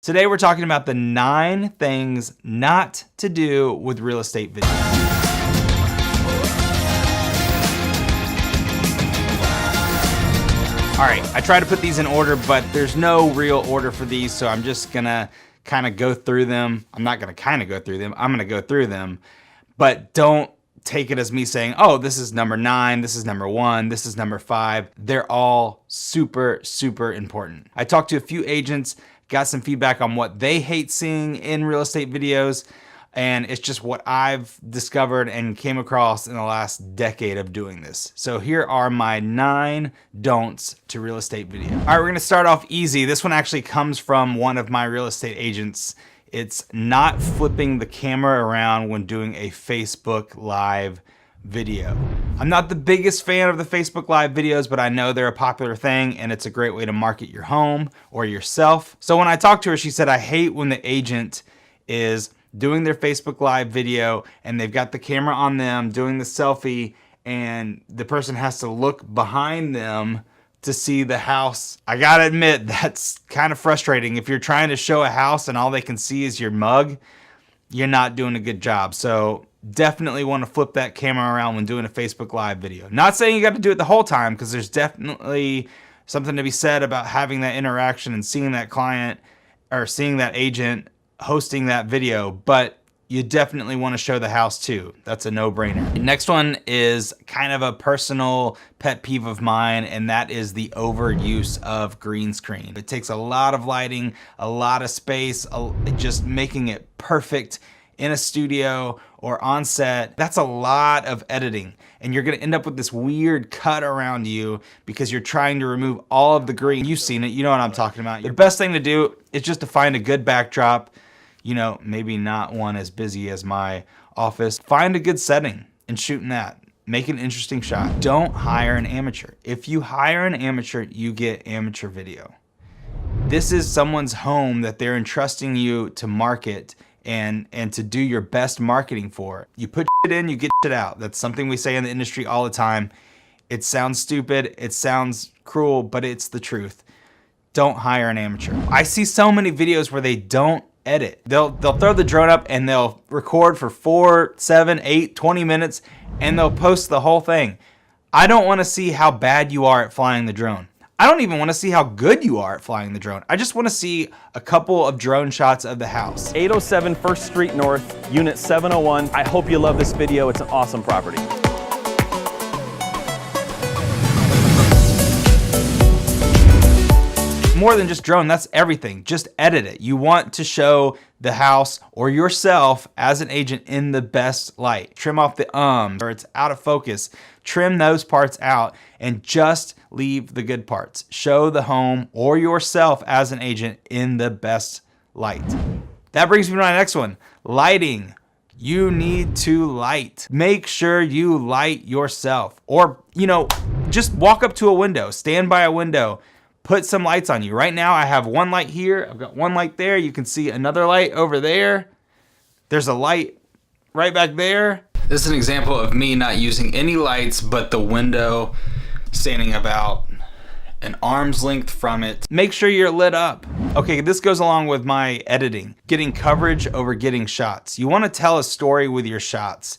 Today we're talking about the 9 things not to do with real estate videos. All right, I try to put these in order, but there's no real order for these, so I'm just gonna kind of go through them. I'm not gonna kind of go through them, I'm gonna go through them, but don't take it as me saying, oh, this is number 9, this is number 1, this is number 5. They're all super, super important. I talked to a few agents, got some feedback on what they hate seeing in real estate videos, and it's just what I've discovered and came across in the last decade of doing this. So here are my 9 don'ts to real estate video. All right, we're gonna start off easy. This one actually comes from one of my real estate agents. It's not flipping the camera around when doing a Facebook Live video. I'm not the biggest fan of the Facebook Live videos, but I know they're a popular thing and it's a great way to market your home or yourself. So when I talked to her, she said, I hate when the agent is doing their Facebook Live video and they've got the camera on them doing the selfie and the person has to look behind them to see the house. I gotta admit, that's kind of frustrating. If you're trying to show a house and all they can see is your mug, you're not doing a good job. So definitely want to flip that camera around when doing a Facebook Live video. Not saying you got to do it the whole time, because there's definitely something to be said about having that interaction and seeing that client or seeing that agent hosting that video, but you definitely want to show the house too. That's a no-brainer. Next one is kind of a personal pet peeve of mine, and that is the overuse of green screen. It takes a lot of lighting, a lot of space, just making it perfect in a studio or on set. That's a lot of editing, and you're gonna end up with this weird cut around you because you're trying to remove all of the green. You've seen it, you know what I'm talking about. The best thing to do is just to find a good backdrop. You know, maybe not one as busy as my office. Find a good setting and shoot in that. Make an interesting shot. Don't hire an amateur. If you hire an amateur, you get amateur video. This is someone's home that they're entrusting you to market and to do your best marketing for. You put shit in, you get shit out. That's something we say in the industry all the time. It sounds stupid, it sounds cruel, but it's the truth. Don't hire an amateur. I see so many videos where they don't edit. They'll throw the drone up and they'll record for 4, 7, 8, 20 minutes and they'll post the whole thing. I don't want to see how bad you are at flying the drone. I don't even want to see how good you are at flying the drone. I just want to see a couple of drone shots of the house. 807 1st Street North, Unit 701. I hope you love this video. It's an awesome property. More than just drone, that's everything. Just edit it. You want to show the house or yourself as an agent in the best light. Trim off the or it's out of focus. Trim those parts out and just leave the good parts. Show the home or yourself as an agent in the best light. That brings me to my next one. Lighting. You need to light. Make sure you light yourself. Or, you know, just walk up to a window, stand by a window, put some lights on you. Right now I have one light here, I've got one light there, you can see another light over there. There's a light right back there. This is an example of me not using any lights but the window, standing about an arm's length from it. Make sure you're lit up. Okay, this goes along with my editing. Getting coverage over getting shots. You want to tell a story with your shots.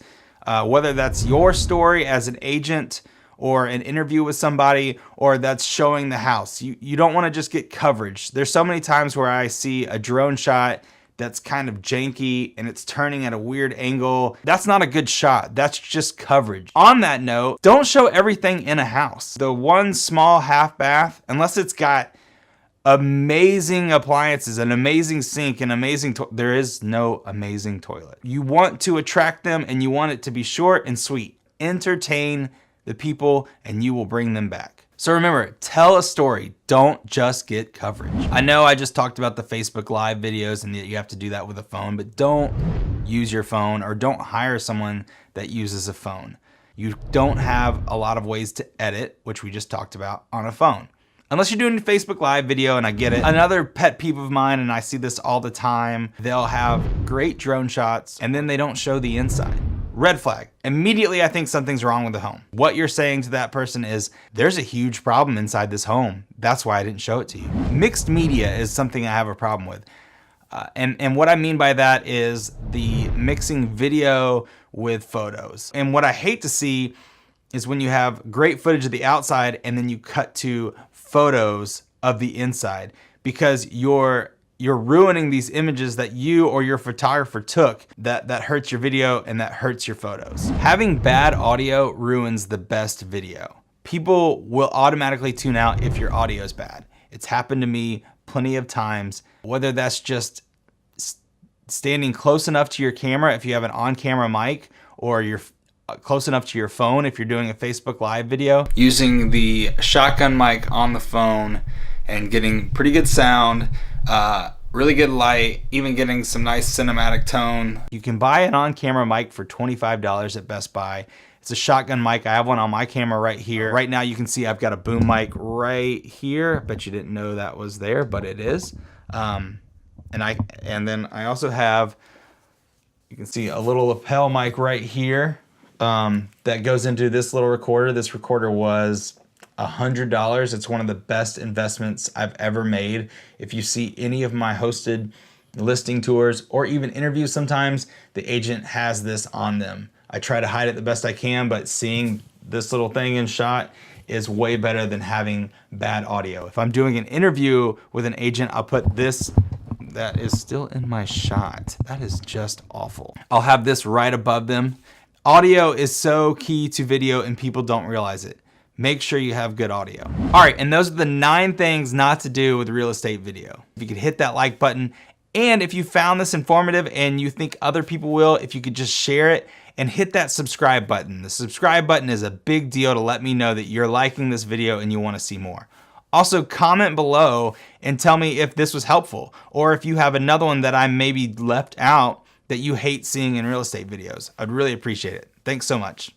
Whether that's your story as an agent or an interview with somebody, or that's showing the house. You don't wanna just get coverage. There's so many times where I see a drone shot that's kind of janky and it's turning at a weird angle. That's not a good shot, that's just coverage. On that note, don't show everything in a house. The one small half bath, unless it's got amazing appliances, an amazing sink, an amazing there is no amazing toilet. You want to attract them and you want it to be short and sweet. Entertain the people and you will bring them back. So remember, tell a story, don't just get coverage. I know I just talked about the Facebook Live videos and that you have to do that with a phone, but don't use your phone or don't hire someone that uses a phone. You don't have a lot of ways to edit, which we just talked about, on a phone. Unless you're doing a Facebook Live video, and I get it. Another pet peeve of mine, and I see this all the time, they'll have great drone shots and then they don't show the inside. Red flag. Immediately I think something's wrong with the home. What you're saying to that person is, there's a huge problem inside this home. That's why I didn't show it to you. Mixed media is something I have a problem with. And what I mean by that is the mixing video with photos. And what I hate to see is when you have great footage of the outside and then you cut to photos of the inside, because you're ruining these images that you or your photographer took. That hurts your video and that hurts your photos. Having bad audio ruins the best video. People will automatically tune out if your audio is bad. It's happened to me plenty of times, whether that's just standing close enough to your camera if you have an on-camera mic, or you're close enough to your phone if you're doing a Facebook Live video. Using the shotgun mic on the phone and getting pretty good sound, really good light, even getting some nice cinematic tone. You can buy an on-camera mic for $25 at Best Buy. It's a shotgun mic. I have one on my camera right here. Right now you can see I've got a boom mic right here. Bet you didn't know that was there, but it is. And then I also have, you can see a little lapel mic right here that goes into this little recorder. This recorder was $100. It's one of the best investments I've ever made. If you see any of my hosted listing tours or even interviews, sometimes the agent has this on them. I try to hide it the best I can, but seeing this little thing in shot is way better than having bad audio. If I'm doing an interview with an agent, I'll put this, that is still in my shot. That is just awful. I'll have this right above them. Audio is so key to video and people don't realize it. Make sure you have good audio. All right, and those are the 9 things not to do with real estate video. If you could hit that like button, and if you found this informative and you think other people will, if you could just share it and hit that subscribe button. The subscribe button is a big deal to let me know that you're liking this video and you want to see more. Also, comment below and tell me if this was helpful, or if you have another one that I maybe left out that you hate seeing in real estate videos. I'd really appreciate it. Thanks so much.